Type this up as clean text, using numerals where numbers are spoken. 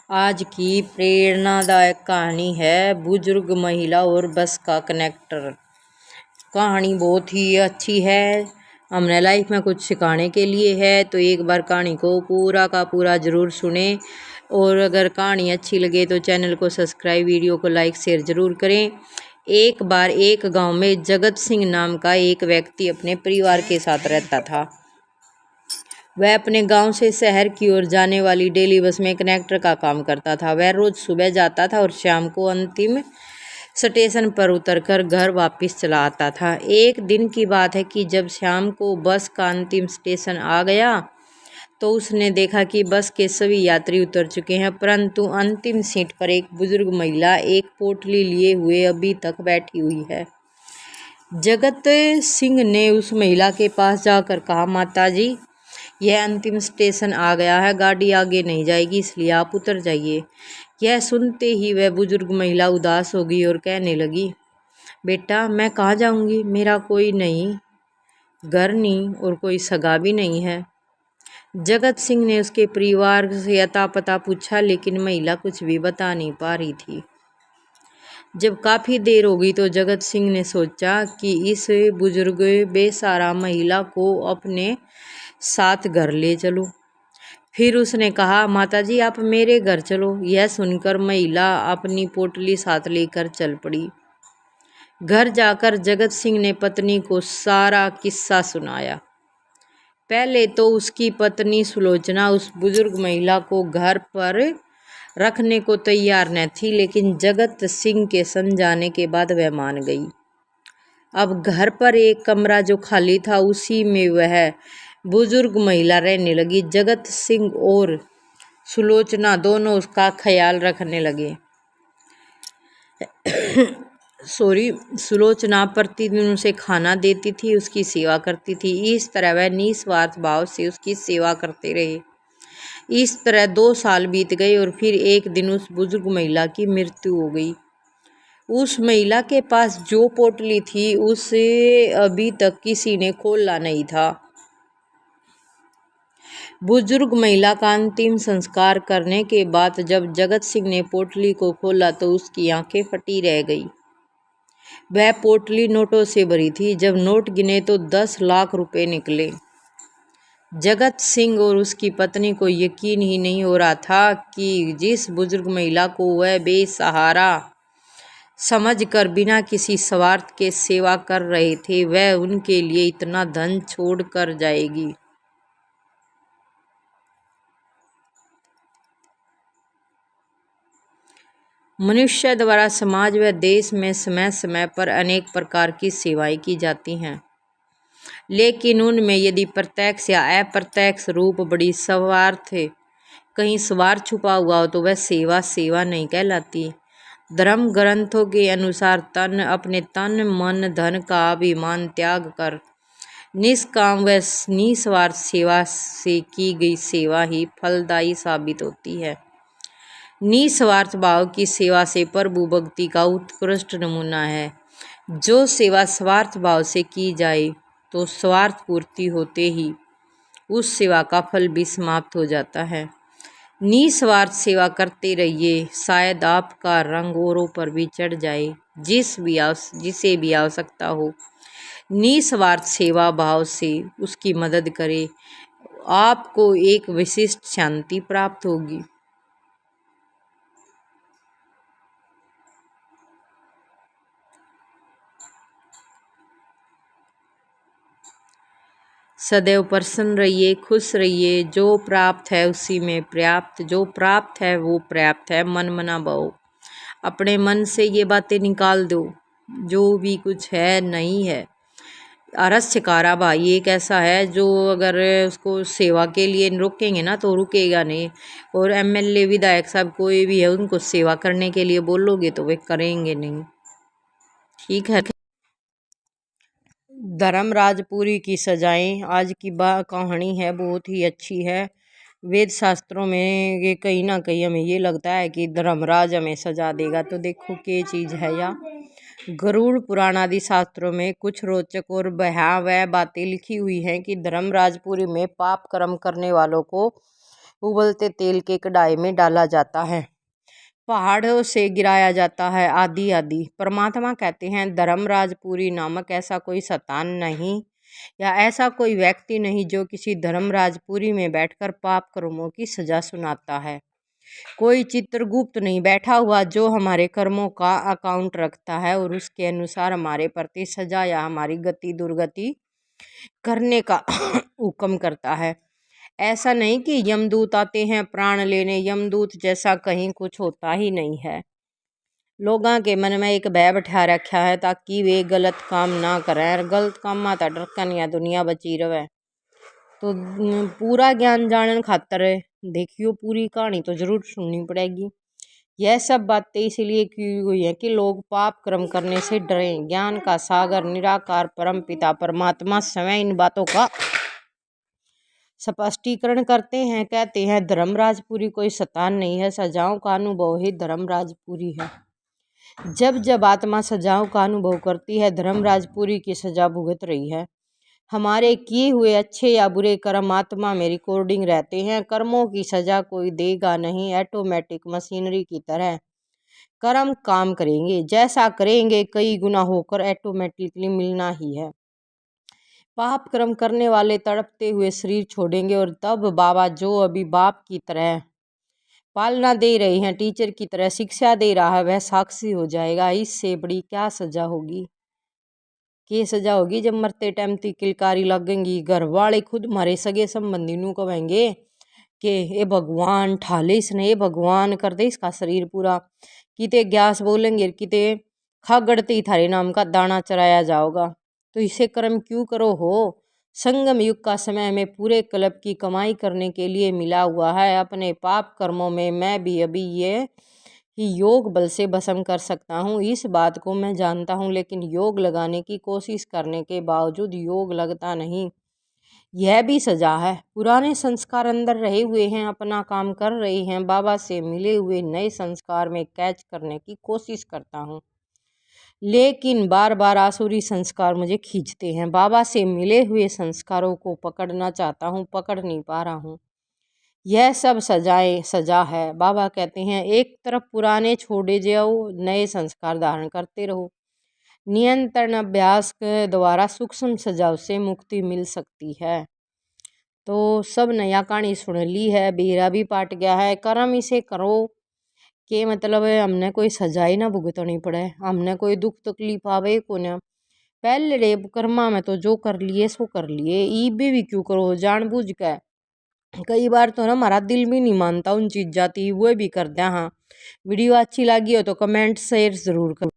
आज की प्रेरणादायक कहानी है बुजुर्ग महिला और बस का कनेक्टर। कहानी बहुत ही अच्छी है, हमने लाइफ में कुछ सिखाने के लिए है। तो एक बार कहानी को पूरा का पूरा ज़रूर सुने और अगर कहानी अच्छी लगे तो चैनल को सब्सक्राइब, वीडियो को लाइक शेयर ज़रूर करें। एक बार एक गांव में जगत सिंह नाम का एक व्यक्ति अपने परिवार के साथ रहता था। वह अपने गांव से शहर की ओर जाने वाली डेली बस में कनेक्टर का काम करता था। वह रोज सुबह जाता था और शाम को अंतिम स्टेशन पर उतरकर घर वापस चला आता था। एक दिन की बात है कि जब शाम को बस का अंतिम स्टेशन आ गया तो उसने देखा कि बस के सभी यात्री उतर चुके हैं, परंतु अंतिम सीट पर एक बुजुर्ग महिला एक पोटली लिए हुए अभी तक बैठी हुई है। जगत सिंह ने उस महिला के पास जाकर कहा, माता जी, यह अंतिम स्टेशन आ गया है, गाड़ी आगे नहीं जाएगी, इसलिए आप उतर जाइए। यह सुनते ही वह बुजुर्ग महिला उदास हो गई और कहने लगी, बेटा मैं कहाँ जाऊंगी, मेरा कोई नहीं घर नहीं और कोई सगा भी नहीं है। जगत सिंह ने उसके परिवार से अता पता पूछा, लेकिन महिला कुछ भी बता नहीं पा रही थी। जब काफ़ी देर हो गई तो जगत सिंह ने सोचा कि इस बुजुर्ग बेसहारा महिला को अपने साथ घर ले चलो। फिर उसने कहा, माता जी आप मेरे घर चलो। यह सुनकर महिला अपनी पोटली साथ लेकर चल पड़ी। घर जाकर जगत सिंह ने पत्नी को सारा किस्सा सुनाया। पहले तो उसकी पत्नी सुलोचना उस बुजुर्ग महिला को घर पर रखने को तैयार न थी, लेकिन जगत सिंह के समझाने के बाद वह मान गई। अब घर पर एक कमरा जो खाली था उसी में वह बुजुर्ग महिला रहने लगी। जगत सिंह और सुलोचना दोनों उसका ख्याल रखने लगे। सुलोचना प्रतिदिन उसे खाना देती थी, उसकी सेवा करती थी। इस तरह वह निस्वार्थ भाव से उसकी सेवा करते रहे। इस तरह 2 साल बीत गए और फिर एक दिन उस बुजुर्ग महिला की मृत्यु हो गई। उस महिला के पास जो पोटली थी उसे अभी तक किसी ने खोला नहीं था। बुजुर्ग महिला का अंतिम संस्कार करने के बाद जब जगत सिंह ने पोटली को खोला तो उसकी आंखें फटी रह गई। वह पोटली नोटों से भरी थी। जब नोट गिने तो 10 लाख रुपए निकले। जगत सिंह और उसकी पत्नी को यकीन ही नहीं हो रहा था कि जिस बुजुर्ग महिला को वह बेसहारा समझकर बिना किसी स्वार्थ के सेवा कर रहे थे, वह उनके लिए इतना धन छोड़ कर जाएगी। मनुष्य द्वारा समाज व देश में समय समय पर अनेक प्रकार की सेवाएं की जाती हैं, लेकिन उनमें यदि प्रत्यक्ष या अप्रत्यक्ष रूप बड़ी स्वार्थ कहीं स्वार्थ छुपा हुआ हो तो वह सेवा नहीं कहलाती। धर्म ग्रंथों के अनुसार अपने तन मन धन का अभिमान त्याग कर निष्काम व निस्वार्थ सेवा से की गई सेवा ही फलदायी साबित होती है। निस्वार्थ भाव की सेवा से प्रभु भक्ति का उत्कृष्ट नमूना है। जो सेवा स्वार्थ भाव से की जाए तो स्वार्थ पूर्ति होते ही उस सेवा का फल भी समाप्त हो जाता है। निस्वार्थ सेवा करते रहिए, शायद आपका रंग औरों पर भी चढ़ जाए। जिसे भी आवश्यकता हो निस्वार्थ सेवा भाव से उसकी मदद करें, आपको एक विशिष्ट शांति प्राप्त होगी। सदैव प्रसन्न रहिए, खुश रहिए। जो प्राप्त है उसी में पर्याप्त, जो प्राप्त है वो पर्याप्त है। मन मना भाव, अपने मन से ये बातें निकाल दो, जो भी कुछ है नहीं है। अरस्यकारा भाई एक ऐसा है जो अगर उसको सेवा के लिए रोकेंगे ना तो रुकेगा नहीं, और एमएलए विधायक साहब कोई भी है उनको सेवा करने के लिए बोलोगे तो वे करेंगे नहीं। ठीक है। धर्मराजपुरी की सजाएं आज की कहानी है, बहुत ही अच्छी है। वेद शास्त्रों में ये कहीं ना कहीं हमें ये लगता है कि धर्मराज हमें सजा देगा, तो देखो क्या चीज़ है। या गरुड़ पुराण आदि शास्त्रों में कुछ रोचक और भयावह बातें लिखी हुई हैं कि धर्मराजपुरी में पाप कर्म करने वालों को उबलते तेल के कढ़ाई में डाला जाता है, पहाड़ों से गिराया जाता है, आदि आदि। परमात्मा कहते हैं धर्मराजपुरी नामक ऐसा कोई शैतान नहीं या ऐसा कोई व्यक्ति नहीं जो किसी धर्मराजपुरी में बैठकर पाप कर्मों की सजा सुनाता है। कोई चित्रगुप्त नहीं बैठा हुआ जो हमारे कर्मों का अकाउंट रखता है और उसके अनुसार हमारे प्रति सजा या हमारी गति दुर्गति करने का हुक्म करता है। ऐसा नहीं कि यमदूत आते हैं प्राण लेने, यमदूत जैसा कहीं कुछ होता ही नहीं है। लोगों के मन में एक भय बैठा रखा है ताकि वे गलत काम ना करें, गलत काम माता डरकन या दुनिया बची रहे। तो पूरा ज्ञान जानन खातर देखियो पूरी कहानी तो जरूर सुननी पड़ेगी। यह सब बातें इसलिए की हुई है कि लोग पाप कर्म करने से डरें। ज्ञान का सागर निराकार परम पिता परमात्मा स्वयं इन बातों का स्पष्टीकरण करते हैं। कहते हैं धर्मराजपुरी कोई शैतान नहीं है, सजाओं का अनुभव ही धर्मराजपुरी है। जब जब आत्मा सजाओं का अनुभव करती है, धर्मराजपुरी की सजा भुगत रही है। हमारे किए हुए अच्छे या बुरे कर्म आत्मा में रिकॉर्डिंग रहते हैं। कर्मों की सजा कोई देगा नहीं, ऑटोमेटिक मशीनरी की तरह कर्म काम करेंगे। जैसा करेंगे कई गुना होकर ऑटोमेटिकली मिलना ही है। पाप कर्म करने वाले तड़पते हुए शरीर छोड़ेंगे और तब बाबा जो अभी बाप की तरह पालना दे रहे हैं, टीचर की तरह शिक्षा दे रहा है, वह साक्षी हो जाएगा। इससे बड़ी क्या सजा होगी, क्या सजा होगी जब मरते टाइम ती किलकारी लगेंगी। घर वाले खुद मारे सगे संबंधी नू कहेंगे कि ए भगवान ठाले इसने, ए भगवान कर दे इसका शरीर पूरा। किते गैस बोलेंगे, किते खागड़ते ही थारे नाम का दाना चराया जाओगा। तो इसे कर्म क्यों करो हो। संगम युग का समय हमें पूरे कल्प की कमाई करने के लिए मिला हुआ है। अपने पाप कर्मों में मैं भी अभी ये कि योग बल से भस्म कर सकता हूँ, इस बात को मैं जानता हूँ। लेकिन योग लगाने की कोशिश करने के बावजूद योग लगता नहीं, यह भी सजा है। पुराने संस्कार अंदर रहे हुए हैं, अपना काम कर रहे हैं। बाबा से मिले हुए नए संस्कार में कैच करने की कोशिश करता हूँ, लेकिन बार बार आसुरी संस्कार मुझे खींचते हैं। बाबा से मिले हुए संस्कारों को पकड़ना चाहता हूँ, पकड़ नहीं पा रहा हूँ। यह सब सजा है। बाबा कहते हैं एक तरफ पुराने छोड़े जाओ, नए संस्कार धारण करते रहो। नियंत्रण अभ्यास के द्वारा सूक्ष्म सजाओं से मुक्ति मिल सकती है। तो सब नया कहानी सुन ली है, बेरा भी पाट गया है। कर्म इसे करो कि मतलब हमने कोई सजा ही ना भुगतनी पड़े, हमने कोई दुख तकलीफ आवे को ना। पहले रे कर्मा में तो जो कर लिए सो कर लिए, ईबे भी क्यों करो जानबूझ के। कई बार तो ना हमारा दिल भी नहीं मानता उन चीज़ जाती वो भी कर दिया। हाँ, वीडियो अच्छी लगी हो तो कमेंट शेयर ज़रूर करो।